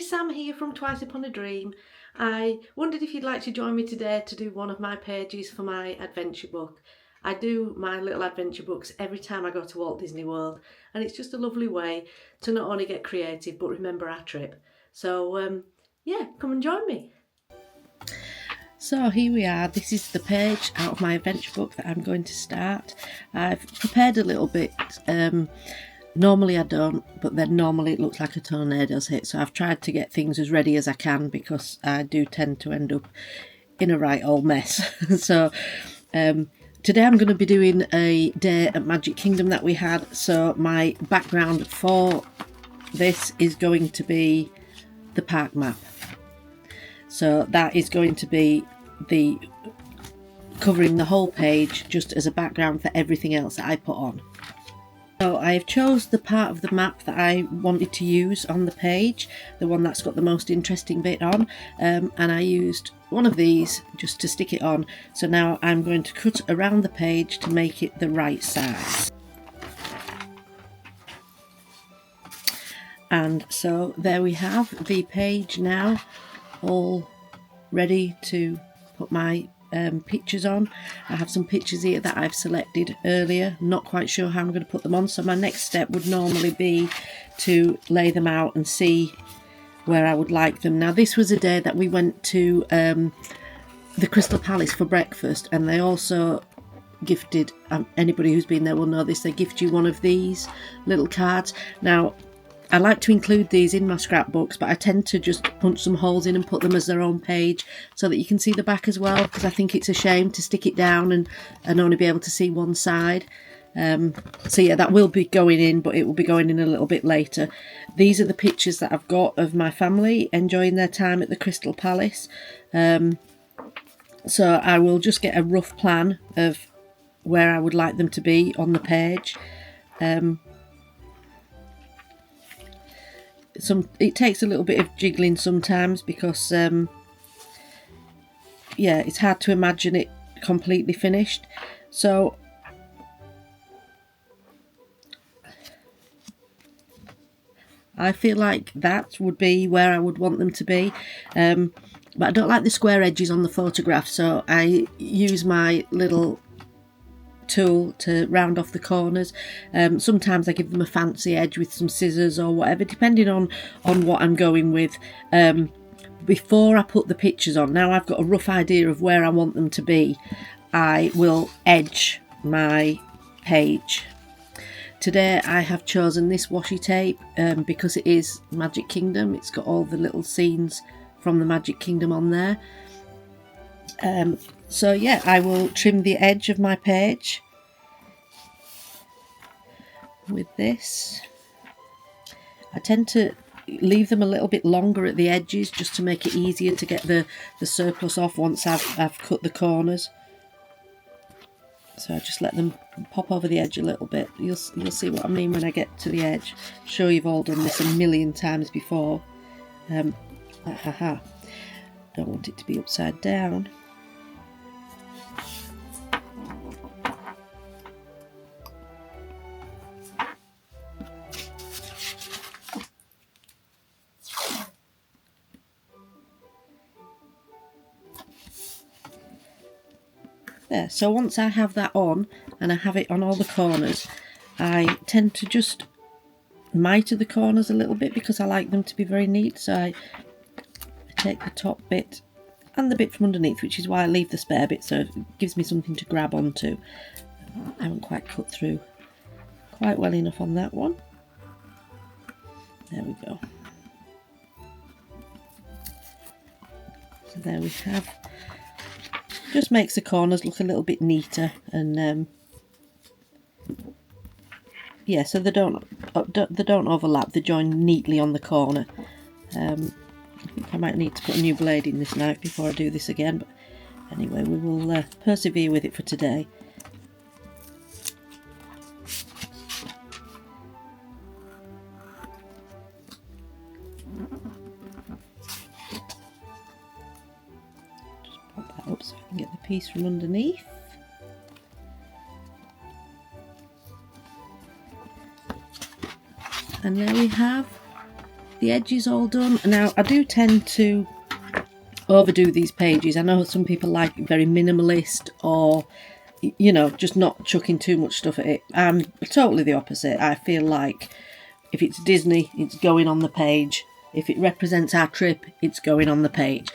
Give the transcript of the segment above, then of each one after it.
Sam here from Twice Upon a Dream. I wondered if you'd like to join me today to do one of my pages for my adventure book. I do my little adventure books every time I go to Walt Disney World, and it's just a lovely way to not only get creative but remember our trip. So yeah, come and join me. So here we are. This is the page out of my adventure book that I'm going to start. I've prepared a little bit. Normally I don't, but then normally it looks like a tornado's hit, so I've tried to get things as ready as I can because I do tend to end up in a right old mess. So today I'm going to be doing a day at Magic Kingdom that we had, so my background for this is going to be the park map. So that is going to be covering the whole page just as a background for everything else that I put on. So I've chose the part of the map that I wanted to use on the page, the one that's got the most interesting bit on, and I used one of these just to stick it on. So now I'm going to cut around the page to make it the right size. And so there we have the page now, all ready to put my pictures on. I have some pictures here that I've selected earlier, not quite sure how I'm going to put them on, so my next step would normally be to lay them out and see where I would like them. Now this was a day that we went to the Crystal Palace for breakfast, and they also gifted, anybody who's been there will know this, they gift you one of these little cards. Now I like to include these in my scrapbooks, but I tend to just punch some holes in and put them as their own page so that you can see the back as well, because I think it's a shame to stick it down and only be able to see one side. So yeah, that will be going in, but it will be going in a little bit later. These are the pictures that I've got of my family enjoying their time at the Crystal Palace. So I will just get a rough plan of where I would like them to be on the page. It takes a little bit of jiggling sometimes because yeah, it's hard to imagine it completely finished. So I feel like that would be where I would want them to be, but I don't like the square edges on the photograph, so I use my little tool to round off the corners. Sometimes I give them a fancy edge with some scissors or whatever, depending on what I'm going with. Before I put the pictures on, now I've got a rough idea of where I want them to be, I will edge my page. Today I have chosen this washi tape because it is Magic Kingdom. It's got all the little scenes from the Magic Kingdom on there. So yeah, I will trim the edge of my page with this. I tend to leave them a little bit longer at the edges just to make it easier to get the surplus off once I've cut the corners. So I just let them pop over the edge a little bit. You'll see what I mean when I get to the edge. I'm sure you've all done this a million times before. Don't want it to be upside down. There, so once I have that on and I have it on all the corners, I tend to just miter the corners a little bit because I like them to be very neat. So I take the top bit and the bit from underneath, which is why I leave the spare bit, so it gives me something to grab onto. I haven't quite cut through quite well enough on that one. There we go. So there we have. Just makes the corners look a little bit neater, and yeah, so they don't overlap. They join neatly on the corner. I think I might need to put a new blade in this knife before I do this again, but anyway, we will persevere with it for today. Up so I can get the piece from underneath. And there we have the edges all done. Now I do tend to overdo these pages. I know some people like it very minimalist, or you know, just not chucking too much stuff at it. I'm totally the opposite. I feel like if it's Disney, it's going on the page. If it represents our trip, it's going on the page.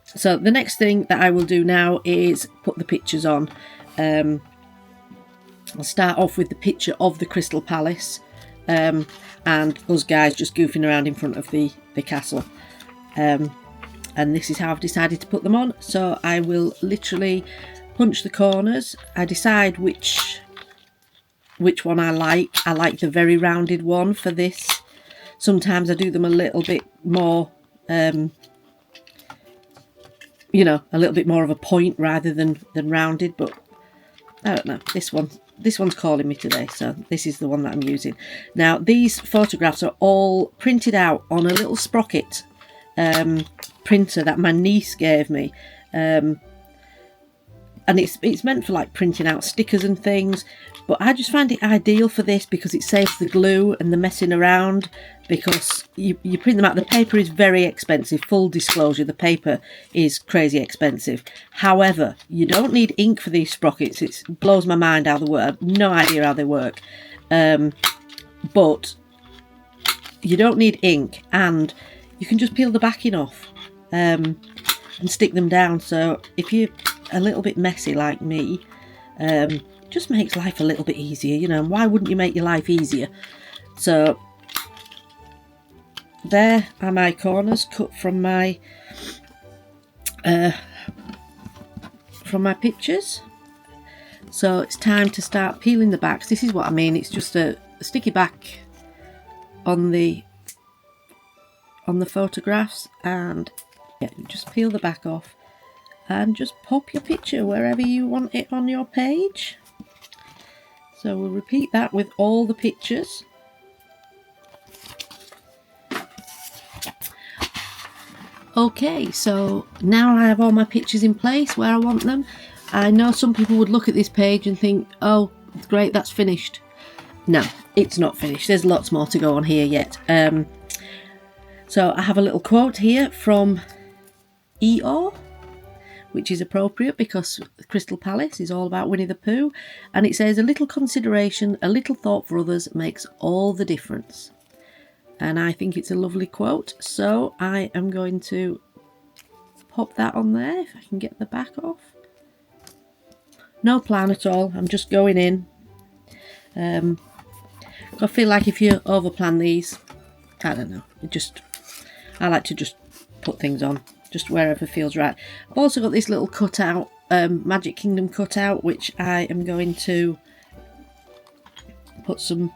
So the next thing that I will do now is put the pictures on. I'll start off with the picture of the Crystal Palace, and us guys just goofing around in front of the castle. And this is how I've decided to put them on. So I will literally punch the corners. I decide which one I like. I like the very rounded one for this. Sometimes I do them a little bit more, you know, a little bit more of a point rather than rounded, but I don't know. This one's calling me today, so this is the one that I'm using. Now, these photographs are all printed out on a little sprocket printer that my niece gave me. And it's meant for like printing out stickers and things, but I just find it ideal for this because it saves the glue and the messing around, because you print them out. The paper is very expensive. Full disclosure, the paper is crazy expensive. However, you don't need ink for these sprockets. It blows my mind how they work. I have no idea how they work. But you don't need ink, and you can just peel the backing off and stick them down. So if you're a little bit messy like me, just makes life a little bit easier, you know. And why wouldn't you make your life easier? So there are my corners cut from my pictures. So it's time to start peeling the backs. This is what I mean. It's just a sticky back on the photographs, and yeah, you just peel the back off and just pop your picture wherever you want it on your page. So we'll repeat that with all the pictures. Okay, so now I have all my pictures in place where I want them. I know some people would look at this page and think, oh, great, that's finished. No, it's not finished. There's lots more to go on here yet. So I have a little quote here from Eeyore, which is appropriate because the Crystal Palace is all about Winnie the Pooh. And it says, a little consideration, a little thought for others makes all the difference. And I think it's a lovely quote. So I am going to pop that on there, if I can get the back off. No plan at all. I'm just going in. I feel like if you overplan these, I don't know. I like to just put things on, just wherever feels right. I've also got this little cutout, Magic Kingdom cutout, which I am going to put some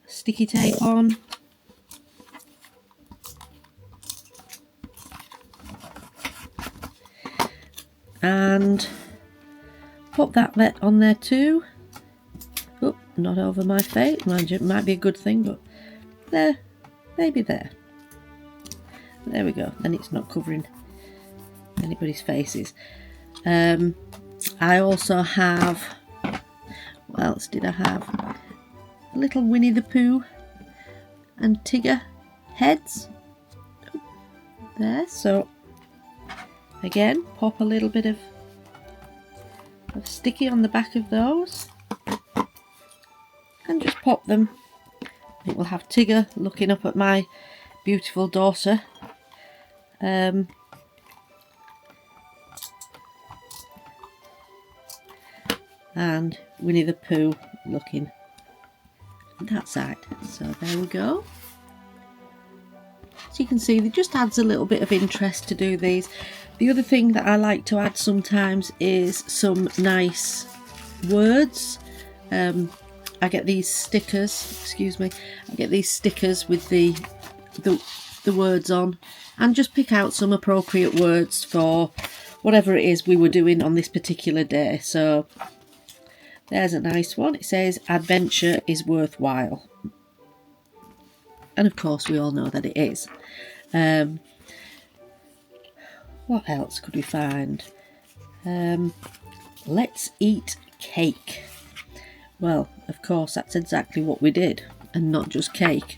sticky tape on. And pop that on there too. Oh, not over my face. Mind you, it might be a good thing, but there, maybe there. There we go. Then it's not covering anybody's faces. I also have, what else did I have? A little Winnie the Pooh and Tigger heads. There, so again, pop a little bit of sticky on the back of those and just pop them. It will have Tigger looking up at my beautiful daughter. And Winnie the Pooh looking that side. So there we go. So you can see it just adds a little bit of interest to do these. The other thing that I like to add sometimes is some nice words. I get these stickers, I get these stickers with the words on, and just pick out some appropriate words for whatever it is we were doing on this particular day. So there's a nice one. It says, adventure is worthwhile. And of course we all know that it is. What else could we find? Let's eat cake. Well, of course, that's exactly what we did, and not just cake.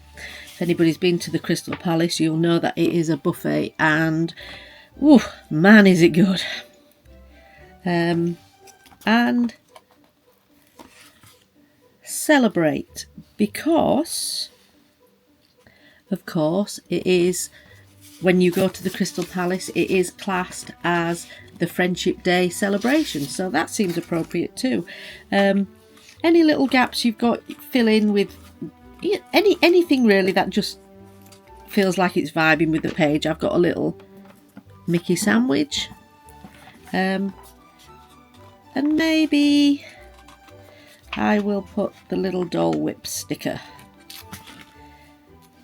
If anybody's been to the Crystal Palace, you'll know that it is a buffet, and whew, man is it good. And celebrate, because of course it is, when you go to the Crystal Palace, it is classed as the Friendship Day celebration, so that seems appropriate too. Any little gaps you've got, fill in with anything really that just feels like it's vibing with the page. I've got a little Mickey sandwich, and maybe I will put the little Dole Whip sticker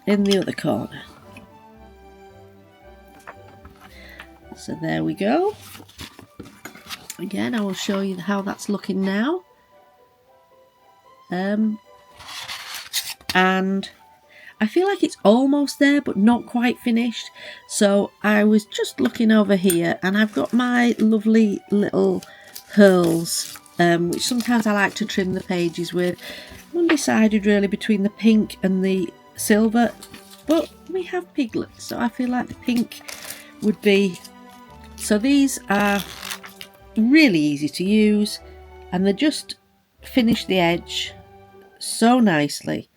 in the other corner. So there we go. Again, I will show you how that's looking now. And I feel like it's almost there, but not quite finished. So I was just looking over here, and I've got my lovely little pearls, which sometimes I like to trim the pages with. I'm undecided really between the pink and the silver, but we have piglets, so I feel like the pink would be. So these are really easy to use, and they just finish the edge so nicely.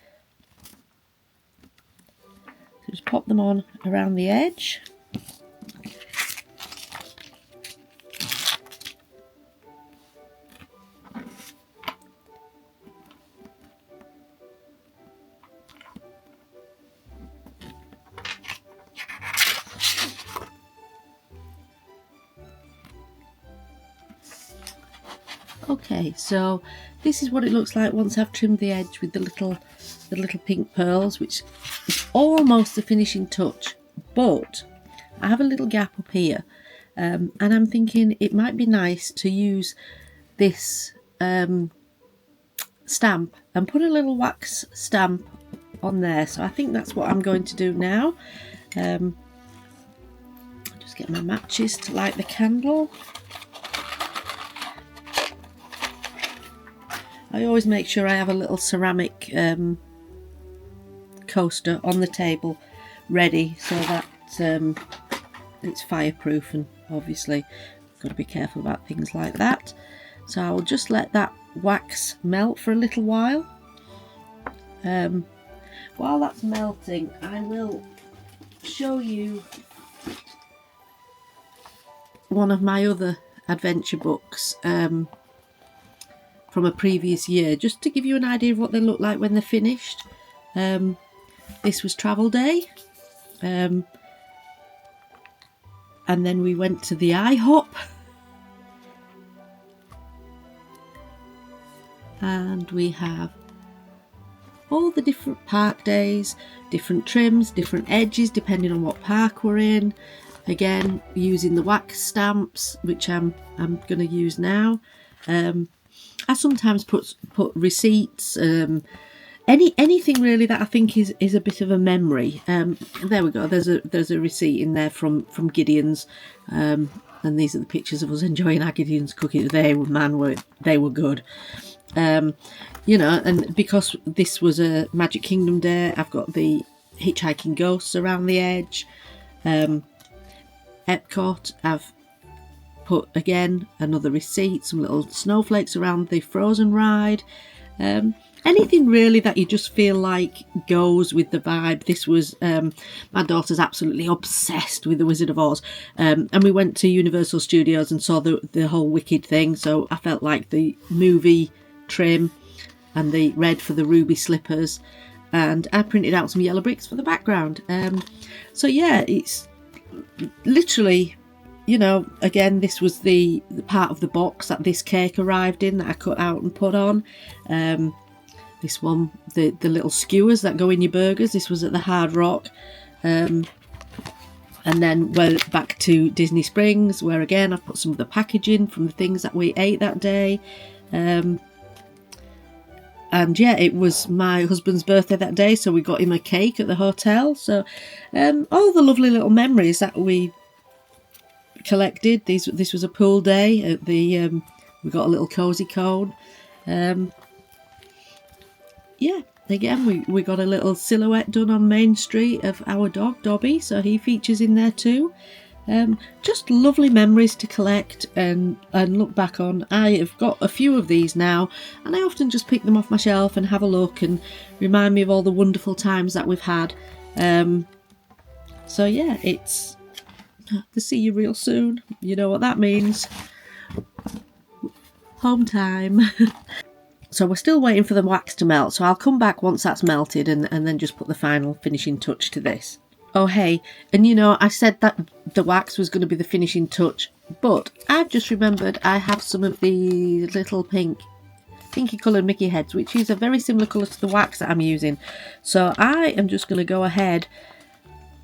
So just pop them on around the edge. Okay, so this is what it looks like once I've trimmed the edge with the little pink pearls, which is almost the finishing touch, but I have a little gap up here, and I'm thinking it might be nice to use this stamp and put a little wax stamp on there. So I think that's what I'm going to do now. I'll just get my matches to light the candle. I always make sure I have a little ceramic coaster on the table ready, so that it's fireproof, and obviously got to be careful about things like that. So I will just let that wax melt for a little while. While that's melting, I will show you one of my other adventure books from a previous year, just to give you an idea of what they look like when they're finished. This was Travel Day, and then we went to the IHOP, and we have all the different park days, different trims, different edges depending on what park we're in. Again, using the wax stamps, which I'm going to use now. I sometimes put receipts, anything really that I think is a bit of a memory. There we go. There's a receipt in there from Gideon's, and these are the pictures of us enjoying our Gideon's cookies. They were good. You know, and because this was a Magic Kingdom day, I've got the hitchhiking ghosts around the edge. Epcot, I've put again another receipt, some little snowflakes around the Frozen ride. Anything really that you just feel like goes with the vibe. This was my daughter's absolutely obsessed with the Wizard of Oz, and we went to Universal Studios and saw the whole Wicked thing, so I felt like the movie trim and the red for the ruby slippers, and I printed out some yellow bricks for the background. So yeah, it's literally, you know, again, this was the part of the box that this cake arrived in that I cut out and put on. This one, the little skewers that go in your burgers, this was at the Hard Rock. And then we're back to Disney Springs, where again I've put some of the packaging from the things that we ate that day. And yeah, it was my husband's birthday that day, so we got him a cake at the hotel. So all the lovely little memories that we collected. This was a pool day at the we got a little cozy cone. yeah, again, we got a little silhouette done on Main Street of our dog, Dobby, so he features in there too. Just lovely memories to collect and look back on. I have got a few of these now, and I often just pick them off my shelf and have a look and remind me of all the wonderful times that we've had. So yeah, it's to see you real soon. You know what that means. Home time. So we're still waiting for the wax to melt, so I'll come back once that's melted and then just put the final finishing touch to this. Oh hey, and you know, I said that the wax was going to be the finishing touch, but I've just remembered I have some of the little pinky coloured Mickey heads, which is a very similar colour to the wax that I'm using. So I am just going to go ahead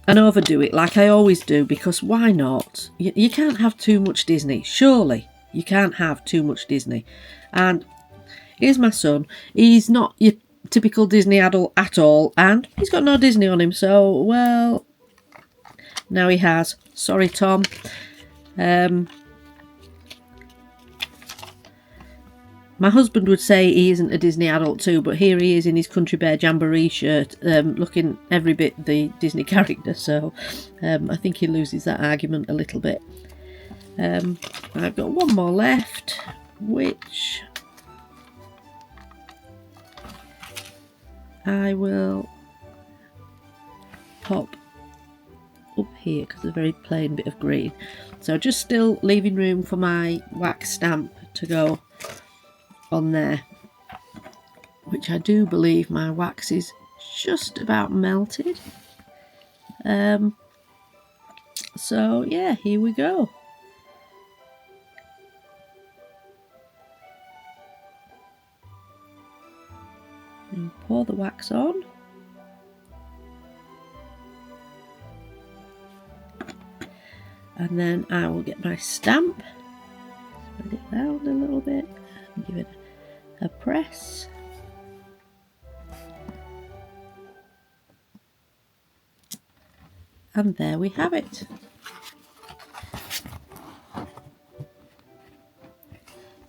and overdo it like I always do, because why not? You can't have too much Disney, surely. You can't have too much Disney. And here's my son. He's not your typical Disney adult at all, and he's got no Disney on him, so, well, now he has. Sorry, Tom. My husband would say he isn't a Disney adult too, but here he is in his Country Bear Jamboree shirt, looking every bit the Disney character, so I think he loses that argument a little bit. I've got one more left, which I will pop up here because it's a very plain bit of green. So just still leaving room for my wax stamp to go on there, which I do believe my wax is just about melted. So yeah, here we go. And pour the wax on. And then I will get my stamp, spread it round a little bit, and give it a press. And there we have it.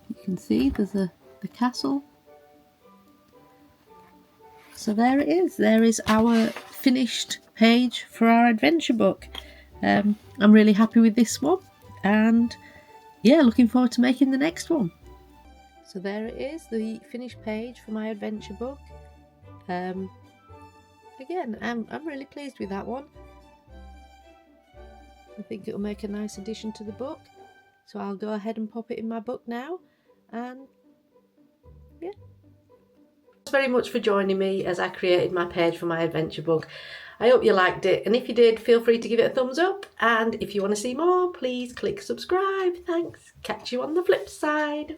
You can see there's the castle. So there it is. There is our finished page for our adventure book. I'm really happy with this one, and yeah, looking forward to making the next one. So there it is, the finished page for my adventure book. Again, I'm really pleased with that one. I think it'll make a nice addition to the book. So I'll go ahead and pop it in my book now, and yeah. Thanks very much for joining me as I created my page for my adventure book. I hope you liked it, and if you did, feel free to give it a thumbs up, and if you want to see more, please click subscribe. Thanks. Catch you on the flip side.